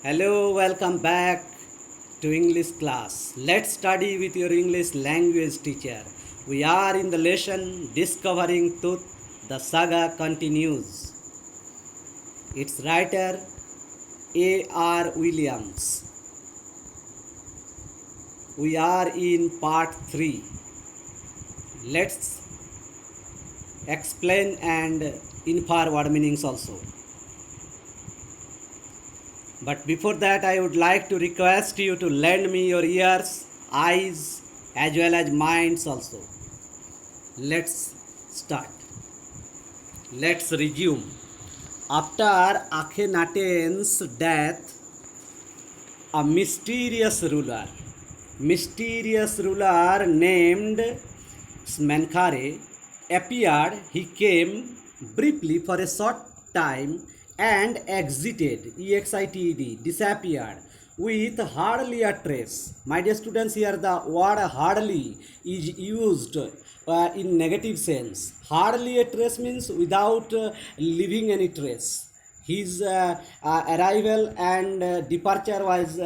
Hello, welcome back to English class. Let's study with your English language teacher. We are in the lesson Discovering Truth. The saga continues. Its writer A.R. Williams. We are in part 3. Let's explain and infer word meanings also. But before that, I would like to request you to lend me your ears, eyes, as well as minds also. Let's start. Let's resume. After Akhenaten's death, a mysterious ruler named Smenkhare appeared. He came briefly for a short time and disappeared with hardly a trace. My dear students, here the word hardly is used in negative sense. Hardly a trace means without leaving any trace. His arrival and departure was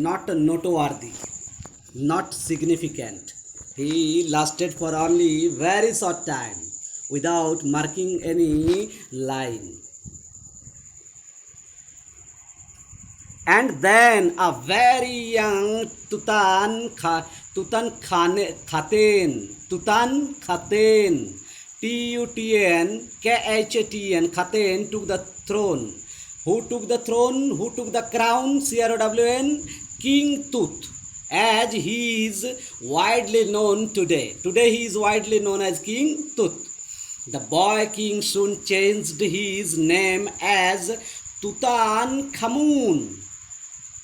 not noteworthy, not significant. He lasted for only very short time without marking any line. And then a very young Tutankhaten, Khathen took the throne. Who took the throne? Who took the crown? CROWN? King Tut, as he is widely known today. Today he is widely known as King Tut. The boy king soon changed his name as Tutankhamun,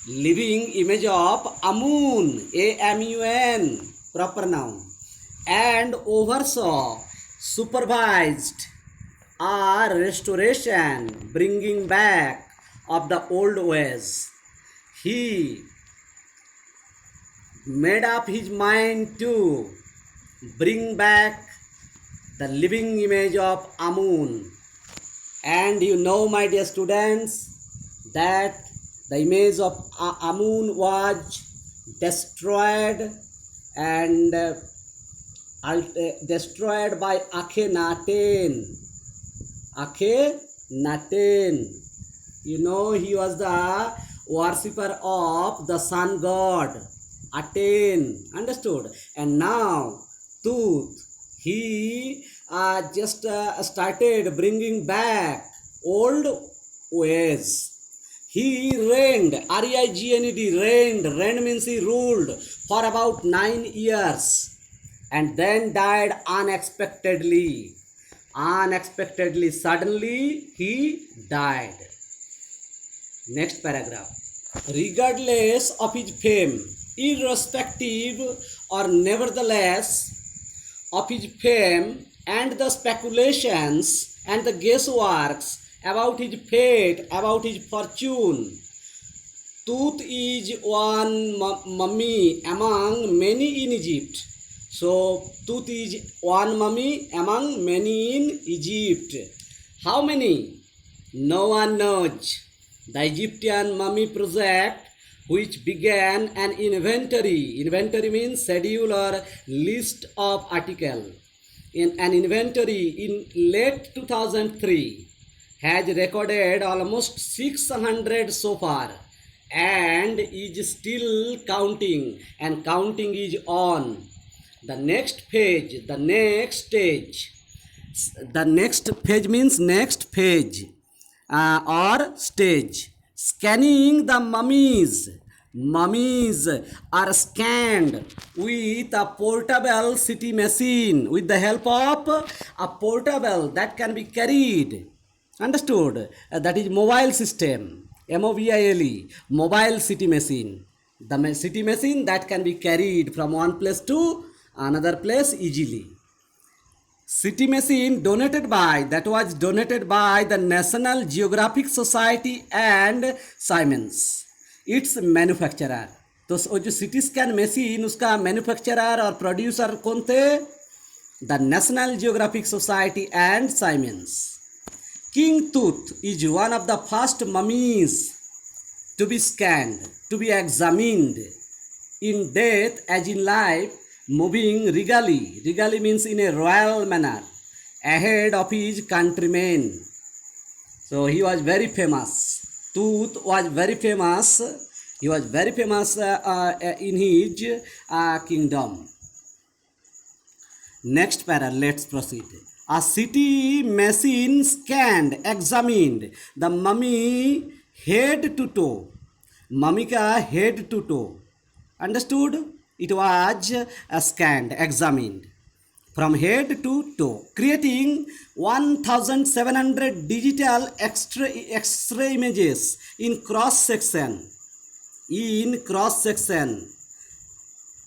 living image of Amun, A-M-U-N, proper noun, and oversaw, supervised a restoration, bringing back of the old ways. He made up his mind to bring back the living image of Amun. And you know, my dear students, that the image of Amun was destroyed and destroyed by Akhenaten. You know, he was the worshipper of the sun god Aten. Understood? And now Tut, he just started bringing back old ways. He reigned, R-E-I-G-N-E-D, reigned means he ruled for about 9 years and then died unexpectedly. Suddenly he died. Next paragraph. Regardless of his fame, irrespective or nevertheless of his fame and the speculations and the guessworks about his fate, about his fortune, Tut is one mummy among many in Egypt. So Tut is one mummy among many in Egypt. How many? No one knows. The Egyptian Mummy Project, which began an inventory means schedule or list of articles, in an inventory in late 2003, has recorded almost 600 so far and is still counting, and counting is on. The next page, the next stage. The next page means next page or stage. Scanning the mummies. Mummies are scanned with a portable CT machine, with the help of a portable that can be carried. Understood? That is mobile system. MOBILE, mobile CT machine. The CT machine that can be carried from one place to another place easily. CT machine was donated by the National Geographic Society and Siemens, its manufacturer. तो वो जो CT scan machine उसका manufacturer और producer कौन थे? The National Geographic Society and Siemens. King Tut is one of the first mummies to be scanned, to be examined in death as in life, moving regally. Regally means in a royal manner ahead of his countrymen. So he was very famous. Tut was very famous. He was very famous in his kingdom. Next para, let's proceed. A CT machine scanned, examined the mummy head to toe. Mummy ka head to toe. Understood? It was scanned, examined from head to toe, creating 1700 digital X-ray images in cross section. In cross section,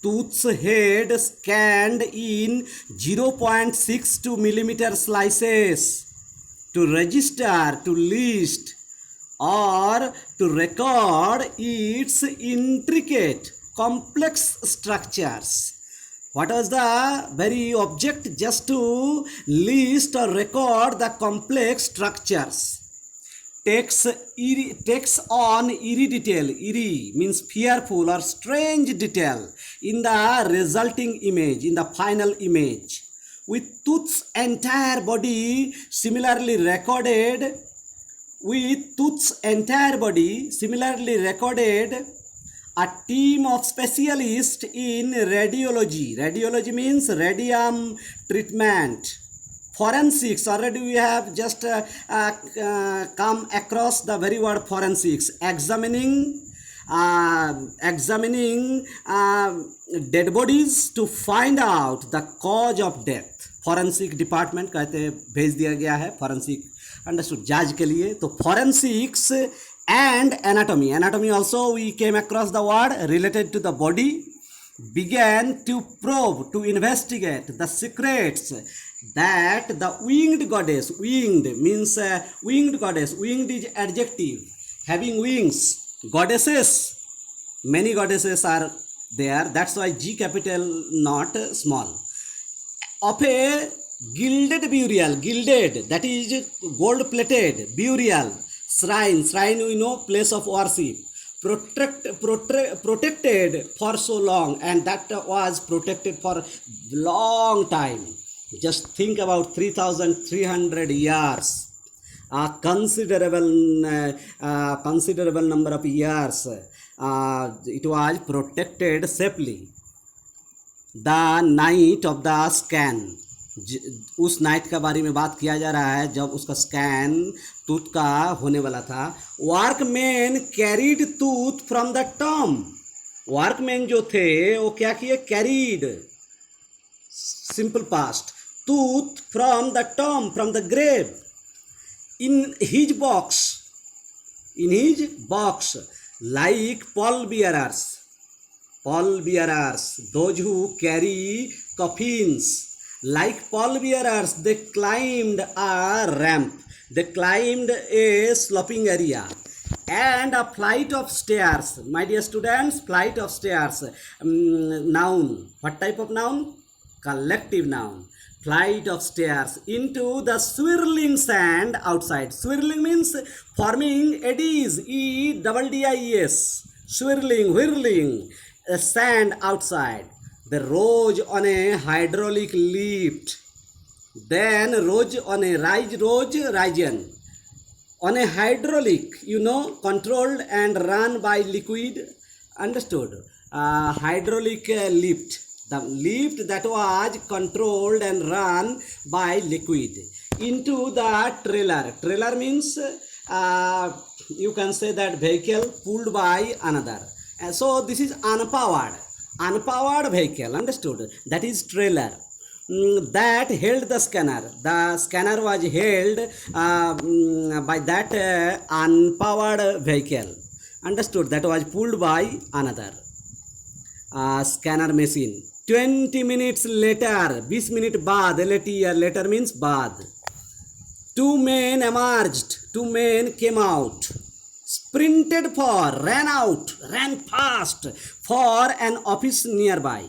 Tut's head scanned in 0.62 millimeter slices to register, to list, or to record its intricate, complex structures. What was the very object? Just to list or record the complex structures. Takes on eerie detail. Eerie means fearful or strange detail in the resulting image, in the final image. With Tut's entire body similarly recorded, a team of specialists in radiology. Radiology means radium treatment. Forensics, already we have just come across the very word forensics, examining dead bodies to find out the cause of death. Forensic department कहते भेज दिया गया है forensic, understood, जांच के लिए. तो forensics and anatomy also we came across the word related to the body, began to probe, to investigate the secrets that the winged goddess, winged means winged goddess, winged is adjective, having wings, goddesses, many goddesses are there, that's why G capital not small, of a gilded burial, gilded, that is gold plated burial, shrine we know, place of worship, protected for so long, and that was protected for long time. Just think about 3,300 years, a considerable number of years. It was protected safely. The night of the scan, उस night का बारे में बात किया जा रहा है जब उसका स्कैन टूथ का होने वाला था. Workman carried tooth from the Tom. Workman जो थे वो क्या किए? Carried, simple past, tooth from the tomb, from the grave, in his box, like pallbearers, those who carry coffins, like pallbearers, they climbed a ramp, they climbed a sloping area and a flight of stairs. My dear students, flight of stairs, noun. What type of noun? Collective noun. Flight of stairs into the swirling sand outside. Swirling means forming eddies, EDDIES, swirling, whirling, sand outside. They rose on a hydraulic lift, then rose on a risen on a hydraulic, controlled and run by liquid. Understood? Hydraulic lift. The lift that was controlled and run by liquid into the trailer. Trailer means you can say that vehicle pulled by another. So this is unpowered vehicle. Understood? That is trailer. That held the scanner. The scanner was held by that unpowered vehicle. Understood? That was pulled by another scanner machine. 20 minutes later, 20 minutes बाद, later means बाद, two men emerged, two men came out, sprinted ran fast for an office nearby,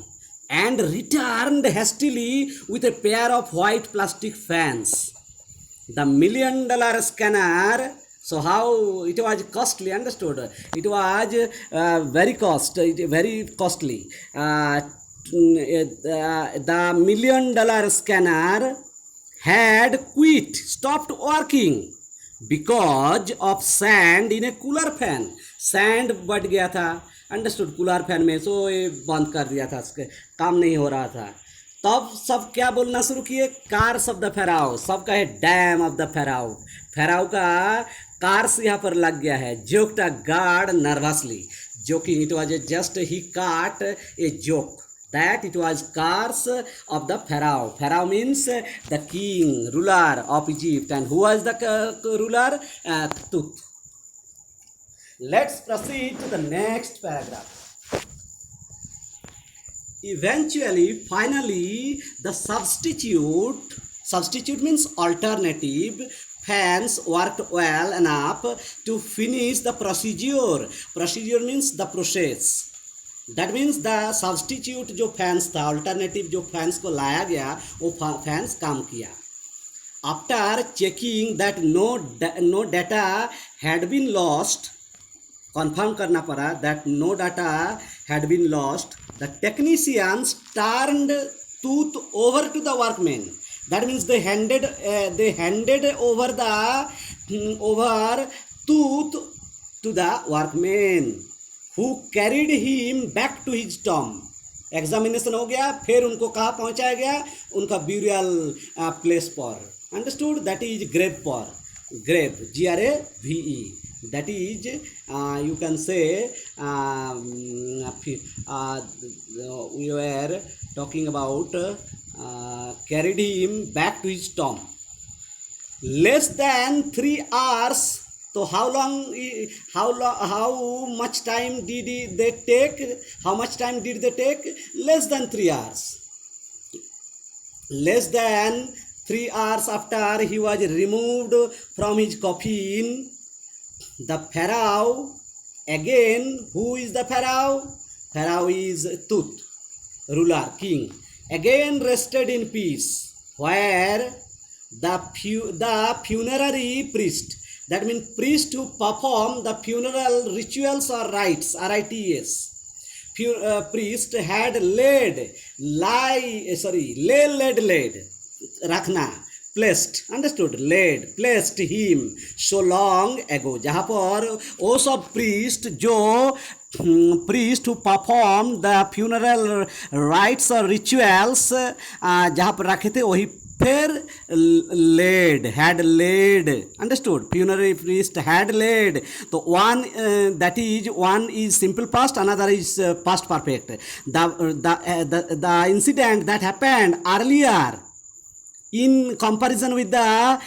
and returned hastily with a pair of white plastic fans. The $1 million scanner. So how it was costly? Understood? It was very costly. The $1 million scanner had quit, stopped working because of sand in a cooler fan. Sand बढ़ गया था, understood, cooler fan में, सो ये बंद कर दिया था, काम नहीं हो रहा था। तब सब क्या बोलना शुरू किए? Curse of the pharaoh. सब कहे damn of the pharaoh. Pharaoh का कार्स यहाँ पर लग गया है। Joked a guard nervously, joking, it was just he caught a joke that it was cars of the pharaoh. Pharaoh means the king, ruler of Egypt. And who was the ruler? Tut. Let's proceed to the next paragraph. Eventually, finally, the substitute means alternative, fans worked well enough to finish the procedure. Procedure means the process. That means the substitute जो fans था, alternative जो fans को लाया गया, वो fans काम किया। After checking that no data had been lost, confirm करना पड़ा that no data had been lost, the technicians turned tooth over to the workman. That means they handed over tooth to the workman who carried him back to his tomb. Examination हो गया, फिर उनको कहाँ पहुँचाया गया? उनका burial place पर। Understood? That is grave पर, grave, GRAVE, that is you can say we were talking about carried him back to his tomb. Less than 3 hours. So how much time did they take? How much time did they take? Less than 3 hours. Less than 3 hours after he was removed from his coffin, the Pharaoh, again, who is the Pharaoh? Pharaoh is Tut, ruler, king, again rested in peace, where the funerary priest, that means priest who perform the funeral rituals or rites, RITS, priest had रखना, placed, understood, placed him so long ago, जहाँ पर वो सब priest जो priest who perform the funeral rites or rituals जहाँ पर रखे थे, वही फिर had laid, understood, funerary priest had laid. So one is simple past, another is past perfect. The incident that happened earlier, in comparison with the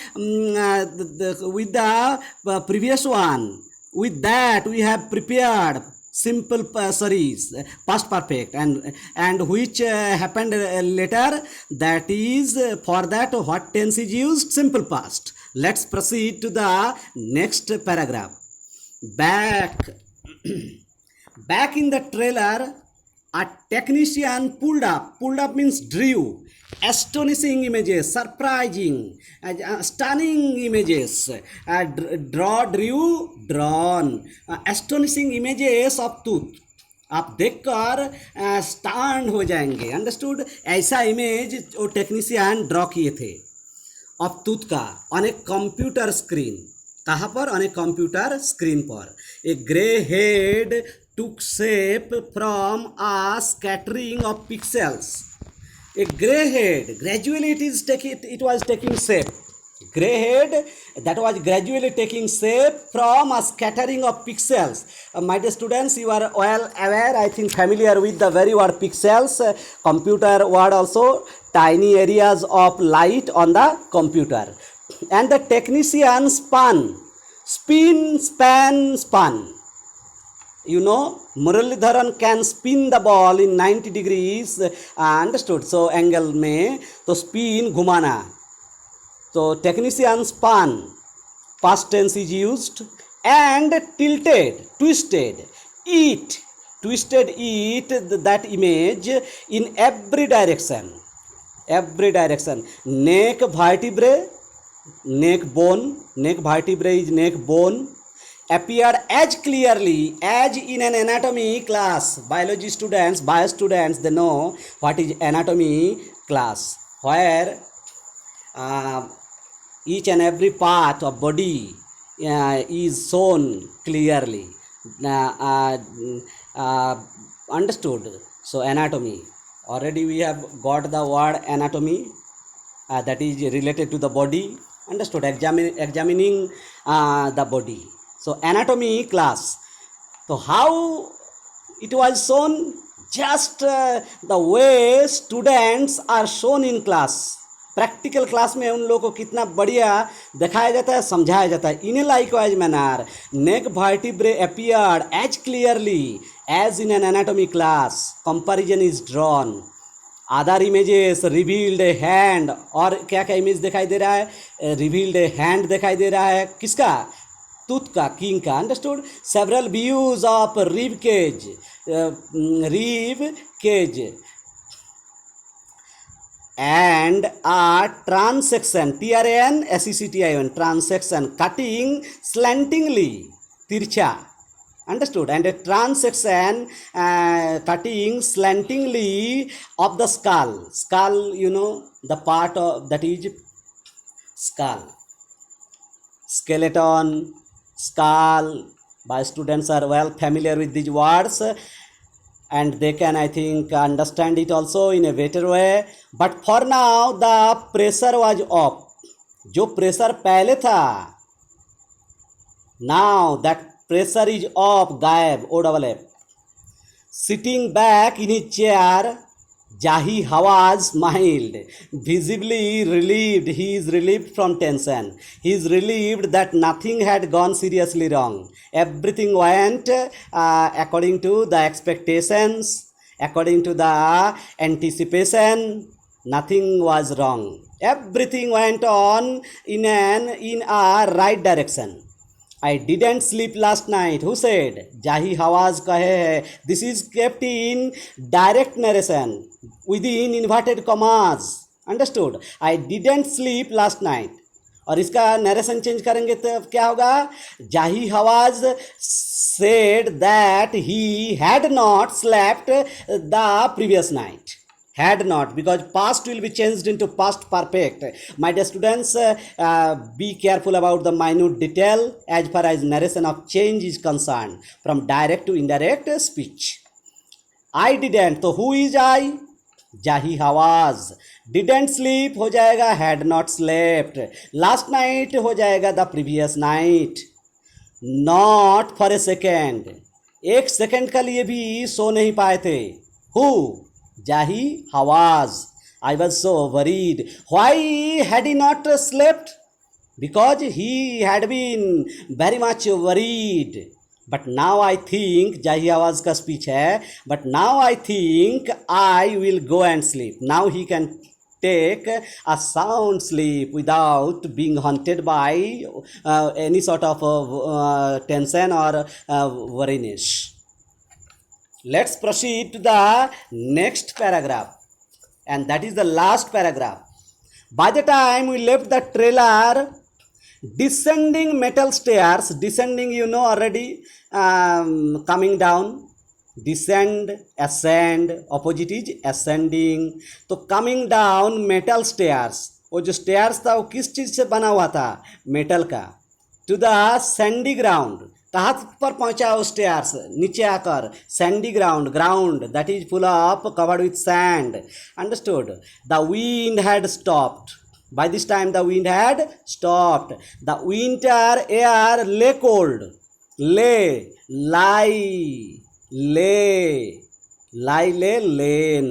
previous one, with that we have prepared simple past perfect, and which happened later, that is for that what tense is used? Simple past. Let's proceed to the next paragraph. Back in the trailer, a technician pulled up means drew astonishing images, surprising, stunning images, drawn astonishing images of tooth. आप देखकर stun हो जाएंगे, understood, ऐसा image वो technician draw किए थे of tooth का on a computer screen. कहाँ पर? ऑन ए कंप्यूटर स्क्रीन पर। A grey head took shape from a scattering of pixels. A grey head, gradually it was taking shape. Grey head that was gradually taking shape from a scattering of pixels. My dear students, you are well aware, I think familiar with the very word pixels, computer word also, tiny areas of light on the computer. And the technician spun. You know, Muralidharan can spin the ball in 90 degrees, understood? So angle में तो spin घुमाना, तो technician spun, past tense is used, and twisted it that image in every direction. Neck vertebrae, neck bone, neck vertebrae is neck bone, appear as clearly as in an anatomy class. Biology students, bio students, they know what is anatomy class, where uh, each and every part of body is shown clearly. Uh, uh, uh, Understood? So anatomy. Already we have got the word anatomy, that is related to the body. Understood? Examining the body. So anatomy class. So how it was shown? Just the way students are shown in class. Practical class में उन लोगों को कितना बढ़िया दिखाया जाता है, समझाया जाता है. In a likewise manner neck vertebrae appeared as clearly as in an anatomy class. Comparison is drawn. Other images revealed a hand. और क्या क्या इमेज दिखाई दे रहा है? रिवील्ड ए हैंड दिखाई दे रहा है. किसका? टूथ का, किंग का. Understood? Several views of rib cage, and a transection, transection, transection, cutting slantingly, tircha. Understood? And a transection cutting slantingly of the skull. Skull, you know, the part of that is skull. Skeleton, skull. My students are well familiar with these words, and they can, I think, understand it also in a better way. But for now the pressure was off. जो pressure पहले था, now that pressure is off, गायब, O double F. Sitting back in his chair, Jahi Hawa smiled, visibly relieved. He is relieved from tension. He is relieved that nothing had gone seriously wrong. Everything went according to the expectations, according to the anticipation. Nothing was wrong. Everything went on in a right direction. I didn't sleep last night. Who said? Jahi Hawaz kahe hai. This is kept in direct narration within inverted commas. Understood? I didn't sleep last night. और इसका narration change करेंगे तो क्या होगा? जाही हवाज said that he had not slept the previous night. Had not, because past will be changed into past perfect. My dear students, be careful about the minute detail as far as narration of change is concerned, from direct to indirect speech. I didn't, तो who is I? Jahi Hawaz. Didn't sleep हो जाएगा had not slept. Last night हो जाएगा the previous night. Not for a second. एक second का लिए भी सो नहीं पाए थे. Who? Jahi Hawaz. I was so worried. Why had he not slept? Because he had been very much worried. But now I think, Jahi Hawaz का speech है, but now I think I will go and sleep. Now he can take a sound sleep without being haunted by any sort of tension or worriness. Let's proceed to the next paragraph, and that is the last paragraph. By the time we left the trailer, descending metal stairs, descending you know already, coming down, descend, ascend, opposite is ascending. तो coming down metal stairs, वो जो stairs था वो किस चीज़ से बना हुआ था? मेटल का. To the sandy ground, कहाँ पर पहुँचा वो स्टेयर्स? नीचे आकर Sandy ground, ground that is full of covered with sand. Understood? The wind had stopped. By this time the wind had stopped. The winter air lay cold. Lay, lie, lay, lie, lay, लेन.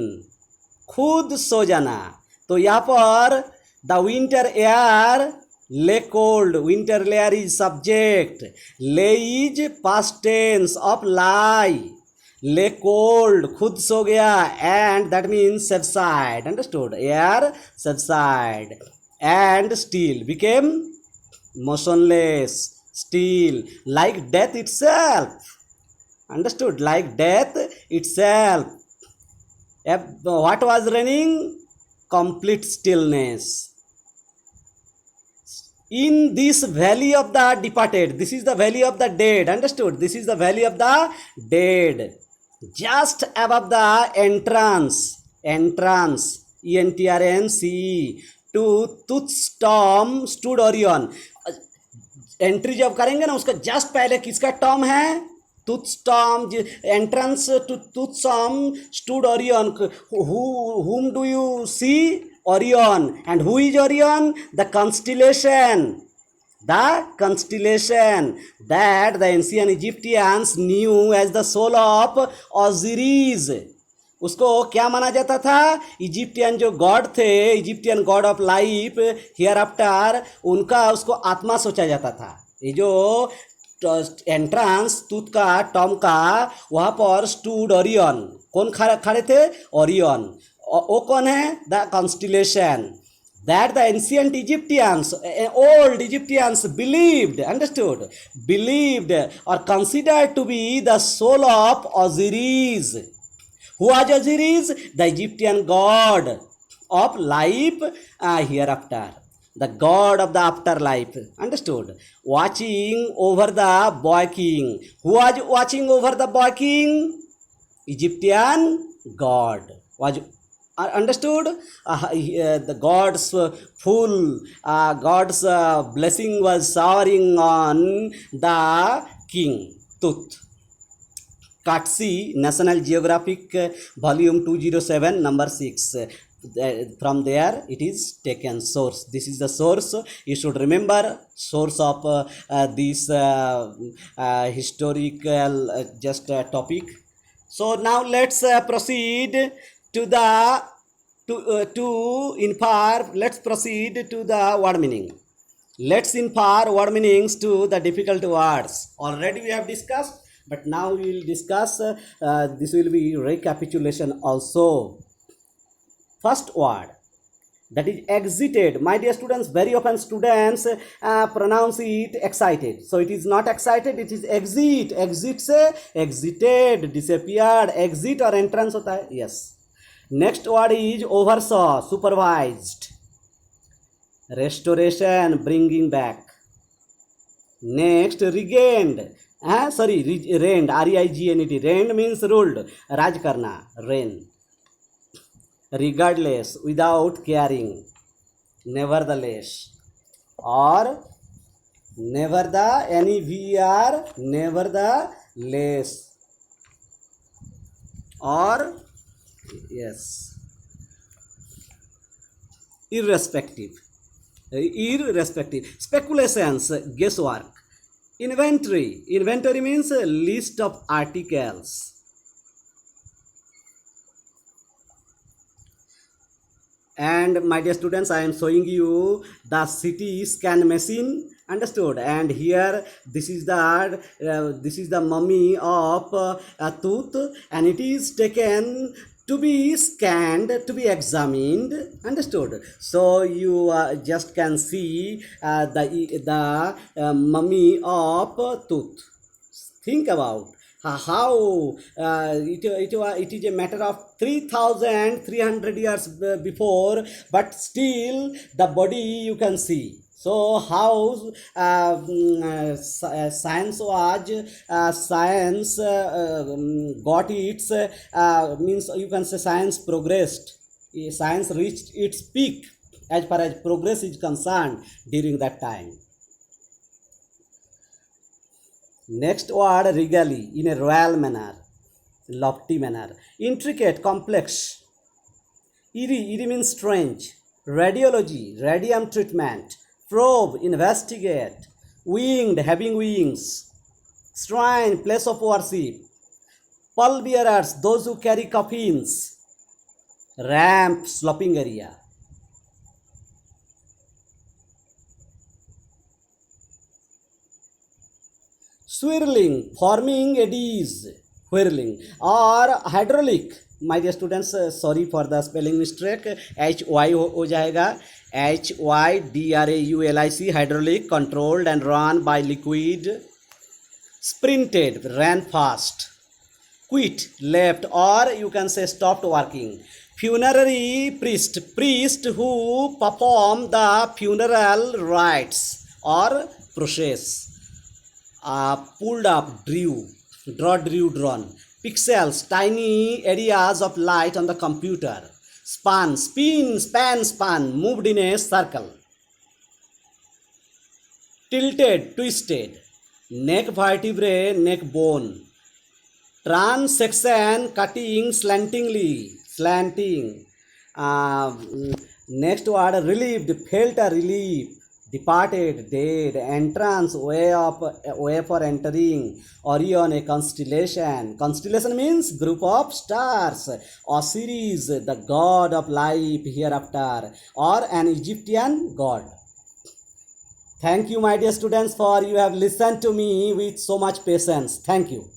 खुद सो जाना. तो यहाँ पर the winter air lay cold. Winter layer is subject. Lay is past tense of lie. Lay cold, खुद सो गया, and that means subside. Understood? Air subside and still became motionless, still, like death itself. Understood? Like death itself. What was reigning? Complete stillness. In this valley of the departed, this is the valley of the dead, understood? This is the valley of the dead. Just above the entrance, entrance to Tutstom stood Orion. Entry जब करेंगे ना उसका just पहले किसका term है? Tut's tomb. Entrance to Tut's tomb stood Orion. whom do you see? Orion. And who is Orion? The constellation. The constellation that the ancient Egyptians knew as the soul of Osiris. उसको क्या माना जाता था? Egyptian जो God थे, Egyptian God of life here after, उनका उसको आत्मा सोचा जाता था. ये जो एंट्रांस तूत का टॉम का वहाँ पर स्टूड ओरियन. कौन खड़े थे? ओरियन. वो कौन है? The constellation that the ancient Egyptians, old Egyptians believed, understood, believed or considered to be the soul of Osiris. Who was Osiris? The Egyptian god of life hereafter. The god of the afterlife. Understood? Watching over the boy king. Who was watching over the boy king? Egyptian god. Was understood? The god's God's blessing was showering on the king. Tut. Katsi, National Geographic, Volume 207, number 6. From there it is taken source. This is the source. You should remember source of this historical just topic. So now let's proceed to the to infer. Let's proceed to the word meaning. Let's infer word meanings to the difficult words. Already we have discussed, but now we will discuss. This will be recapitulation also. First word, that is exited. My dear students, very often students pronounce it excited. So it is not excited, it is exit. Exit से exited, disappeared. Exit और entrance होता है. Yes. Next word is oversaw, supervised. Restoration, bringing back. Next, regained. Reigned, R-E-I-G-N-E-D. Reigned means ruled. राज करना, reign. Regardless, without caring. Nevertheless. Or never the, N-E-V-E-R, nevertheless. Or yes, irrespective. Speculations, guesswork. Inventory means list of articles. And my dear students, I am showing you the CT scan machine. Understood? And here this is the mummy of a tooth, and it is taken to be scanned, to be examined. Understood? So you just can see the mummy of tooth. Think about how it is a matter of 3,300 years before, but still the body you can see. So how science got its means you can say science progressed. Science reached its peak as far as progress is concerned during that time. Next word, regally, in a royal manner, lofty manner. Intricate, complex. Eerie means strange. Radiology, radium treatment. Probe, investigate. Winged, having wings. Shrine, place of worship. Pallbearers, those who carry coffins. Ramp, sloping area. Swirling, forming eddies, whirling. Or hydraulic. My dear students, sorry for the spelling mistake. HY हो जाएगा. HYDRAULIC, hydraulic, controlled and run by liquid. Sprinted, ran fast. Quit, left, or you can say stopped working. Funerary priest who perform the funeral rites or process. Pulled up, drawn. Pixels, tiny areas of light on the computer. Span, moved in a circle. Tilted, twisted. Neck vertebrae, neck bone. Transection, cutting slanting. Uh, Next word, relieved, felt a relief. Departed, dead. Entrance, way for entering. Orion, a constellation. Constellation means group of stars. Osiris, the god of life hereafter, or an Egyptian god. Thank you, my dear students, for you have listened to me with so much patience. Thank you.